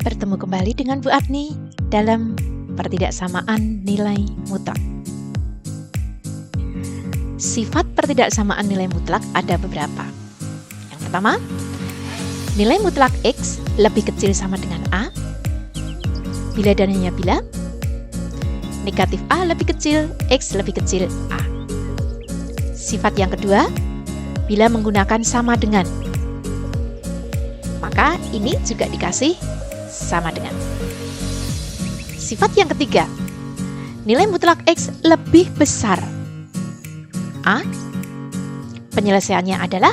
Bertemu kembali dengan Bu Adni dalam pertidaksamaan nilai mutlak. Sifat pertidaksamaan nilai mutlak ada beberapa. Yang pertama, nilai mutlak X lebih kecil sama dengan A bila dan hanya bila negatif A lebih kecil, X lebih kecil A. Sifat yang kedua, bila menggunakan sama dengan, maka ini juga dikasih sama dengan. Sifat yang ketiga, nilai mutlak X lebih besar A. Penyelesaiannya adalah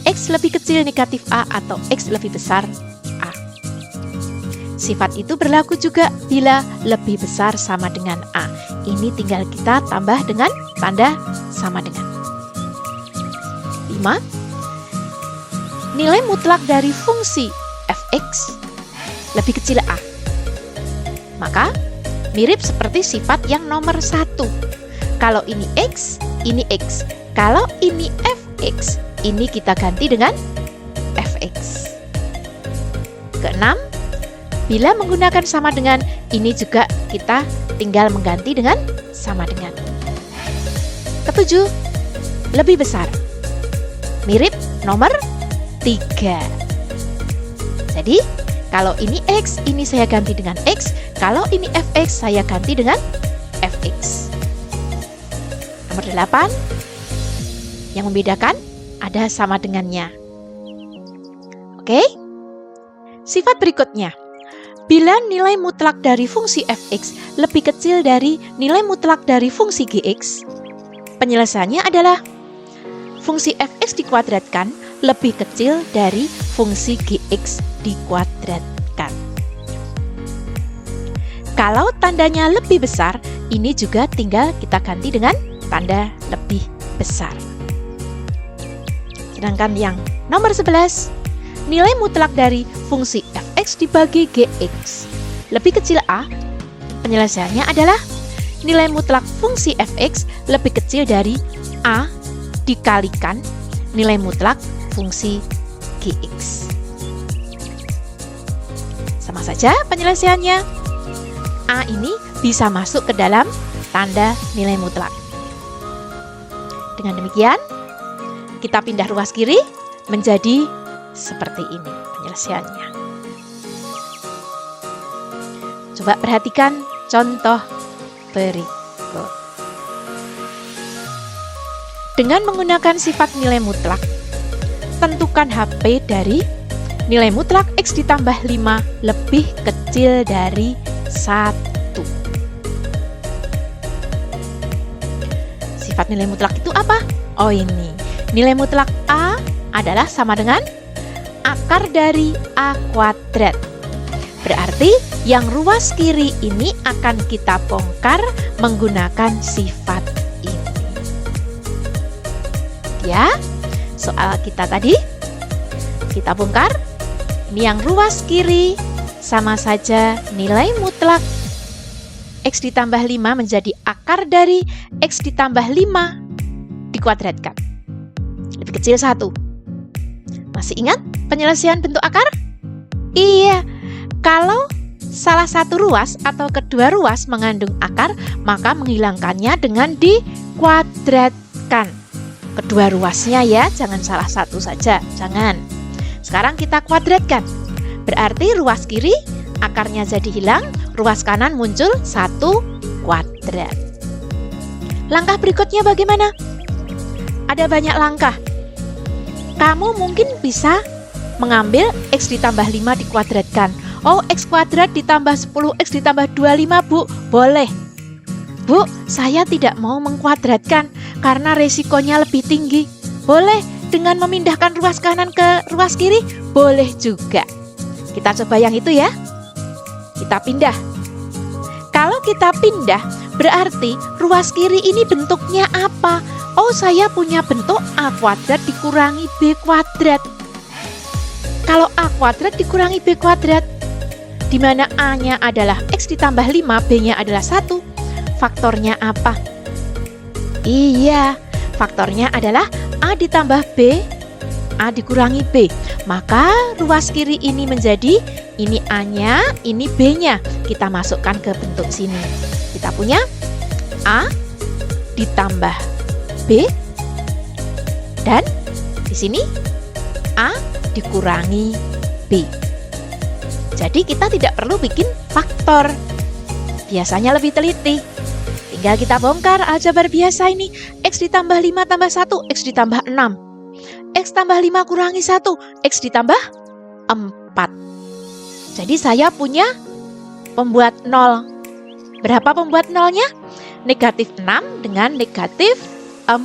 X lebih kecil negatif A atau X lebih besar A. Sifat itu berlaku juga bila lebih besar sama dengan A. Ini tinggal kita tambah dengan tanda sama dengan. 5. Nilai mutlak dari fungsi f(x) lebih kecil A. Maka mirip seperti sifat yang nomor 1. Kalau ini X, ini X. Kalau ini fx, ini kita ganti dengan fx. Keenam, bila menggunakan sama dengan, ini juga kita tinggal mengganti dengan sama dengan. Ketujuh, lebih besar. Mirip nomor 3. Jadi, kalau ini X, ini saya ganti dengan X. Kalau ini fx, saya ganti dengan fx. Nomor 8, yang membedakan ada sama dengannya. Oke? Sifat berikutnya, bila nilai mutlak dari fungsi fx lebih kecil dari nilai mutlak dari fungsi gx, penyelesaiannya adalah fungsi fx dikuadratkan lebih kecil dari fungsi gx dikuadratkan. Kalau tandanya lebih besar, ini juga tinggal kita ganti dengan tanda lebih besar. Sedangkan yang nomor 11, nilai mutlak dari fungsi fx dibagi gx lebih kecil A, penyelesaiannya adalah nilai mutlak fungsi fx lebih kecil dari A dikalikan nilai mutlak fungsi gx. Sama saja penyelesaiannya, A ini bisa masuk ke dalam tanda nilai mutlak. Dengan demikian, kita pindah ruas kiri menjadi seperti ini penyelesaiannya. Coba perhatikan contoh berikut. Dengan menggunakan sifat nilai mutlak, tentukan HP dari nilai mutlak X ditambah 5 lebih kecil dari 1. Sifat nilai mutlak itu apa? Oh ini, nilai mutlak A adalah sama dengan akar dari A kuadrat. Berarti yang ruas kiri ini akan kita bongkar menggunakan sifat ini. Ya, soal kita tadi kita bongkar. Ini yang ruas kiri sama saja nilai mutlak X ditambah 5 menjadi akar dari X ditambah 5 dikuadratkan. Lebih kecil 1. Masih ingat penyelesaian bentuk akar? Iya, kalau salah satu ruas atau kedua ruas mengandung akar, maka menghilangkannya dengan dikuadratkan. Kedua ruasnya ya, jangan salah satu saja, jangan. Sekarang kita kuadratkan. Berarti ruas kiri akarnya jadi hilang, ruas kanan muncul 1 kuadrat. Langkah berikutnya bagaimana? Ada banyak langkah. Kamu mungkin bisa mengambil X ditambah 5 dikuadratkan. Oh, X kuadrat ditambah 10, X ditambah 25, Bu. Boleh. Bu, saya tidak mau mengkuadratkan karena resikonya lebih tinggi. Boleh. Dengan memindahkan ruas kanan ke ruas kiri, boleh juga. Kita coba yang itu ya. Kita pindah. Kalau kita pindah, berarti ruas kiri ini bentuknya apa? Oh, saya punya bentuk A kuadrat dikurangi B kuadrat. Kalau A kuadrat dikurangi B kuadrat, di mana A-nya adalah X ditambah 5, B-nya adalah 1. Faktornya apa? Iya, faktornya adalah A ditambah B, A dikurangi B. Maka ruas kiri ini menjadi, ini A-nya, ini B-nya. Kita masukkan ke bentuk sini. Kita punya A ditambah B, dan di sini A dikurangi B. Jadi kita tidak perlu bikin faktor. Biasanya lebih teliti. Tinggal kita bongkar aljabar biasa ini. X ditambah 5 tambah 1, X ditambah 6. X tambah 5 kurangi 1, X ditambah 4. Jadi saya punya pembuat 0. Berapa pembuat nolnya? Negatif 6 dengan negatif 4.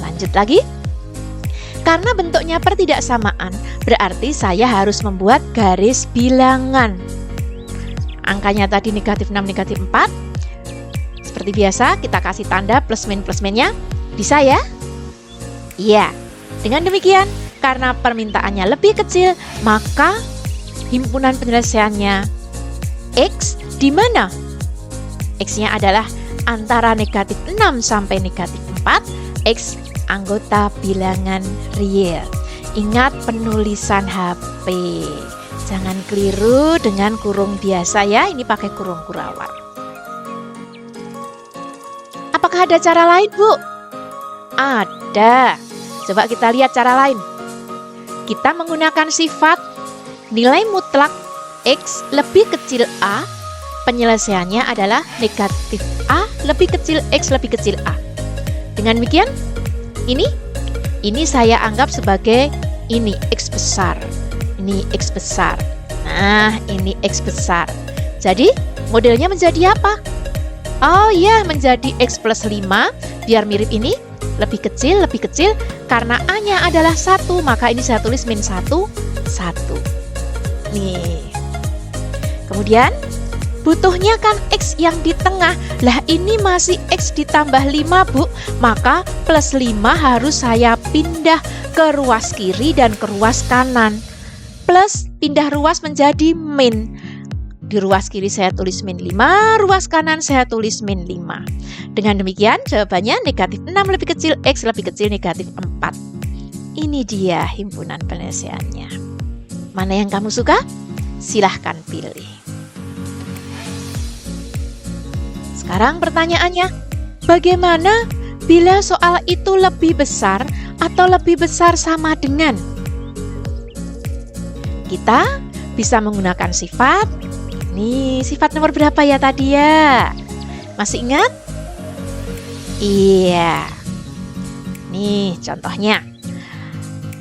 Lanjut lagi. Karena bentuknya pertidaksamaan, berarti saya harus membuat garis bilangan. Angkanya tadi negatif 6, negatif 4. Seperti biasa, kita kasih tanda plus minnya. Bisa ya? Iya. Dengan demikian, karena permintaannya lebih kecil, maka himpunan penyelesaiannya X di mana? X-nya adalah antara negatif 6 sampai negatif 4, X anggota bilangan real. Ingat penulisan HP. Jangan keliru dengan kurung biasa ya, ini pakai kurung kurawat. Apakah ada cara lain, Bu? Ada. Coba kita lihat cara lain. Kita menggunakan sifat nilai mutlak X lebih kecil A. Penyelesaiannya adalah negatif A lebih kecil X lebih kecil A. Dengan demikian, ini saya anggap sebagai ini X besar. Ini X besar. Nah, ini X besar. Jadi, modelnya menjadi apa? Oh ya, menjadi X plus 5. Biar mirip ini, lebih kecil. Karena A-nya adalah 1, maka ini saya tulis min 1. Nih. Kemudian, butuhnya kan X yang di tengah. Lah ini masih X ditambah 5, Bu. Maka plus 5 harus saya pindah ke ruas kiri dan ke ruas kanan. Plus pindah ruas menjadi min. Di ruas kiri saya tulis min 5, ruas kanan saya tulis min 5. Dengan demikian jawabannya negatif 6 lebih kecil X lebih kecil negatif 4. Ini dia himpunan penyelesaiannya. Mana yang kamu suka? Silahkan pilih. Sekarang pertanyaannya, bagaimana bila soal itu lebih besar atau lebih besar sama dengan? Kita bisa menggunakan sifat. Nih, sifat nomor berapa ya tadi ya? Masih ingat? Iya. Nih, contohnya.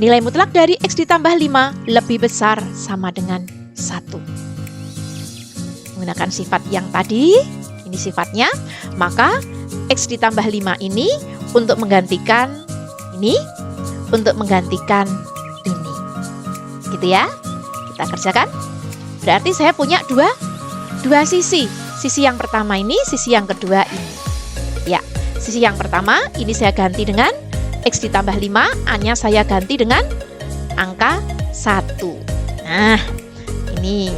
Nilai mutlak dari X ditambah 5 lebih besar sama dengan 1. Menggunakan sifat yang tadi, ini sifatnya, maka X ditambah 5 ini untuk menggantikan ini, untuk menggantikan ini. Gitu ya. Kita kerjakan. Berarti saya punya dua sisi. Sisi yang pertama ini, sisi yang kedua ini. Ya, sisi yang pertama ini saya ganti dengan X ditambah 5, A-nya saya ganti dengan angka 1. Nah, ini.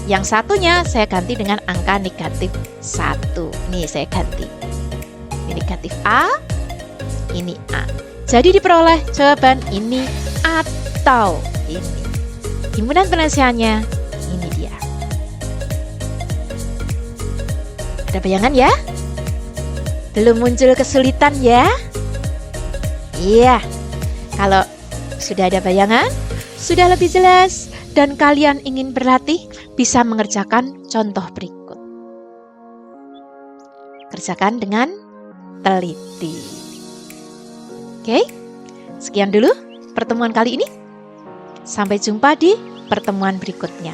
Yang satunya saya ganti dengan angka negatif 1. Nih saya ganti. Ini negatif A, ini A. Jadi diperoleh jawaban ini atau ini. Himpunan penyelesaiannya ini dia. Ada bayangan ya? Belum muncul kesulitan ya? Iya. Kalau sudah ada bayangan, sudah lebih jelas, dan kalian ingin berlatih, bisa mengerjakan contoh berikut. Kerjakan dengan teliti. Oke, sekian dulu pertemuan kali ini. Sampai jumpa di pertemuan berikutnya.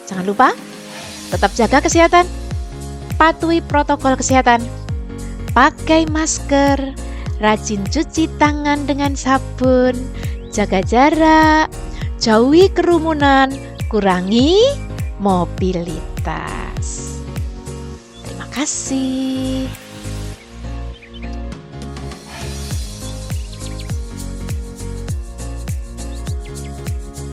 Jangan lupa, tetap jaga kesehatan, patuhi protokol kesehatan, pakai masker, rajin cuci tangan dengan sabun, jaga jarak, jauhi kerumunan, kurangi mobilitas. Terima kasih.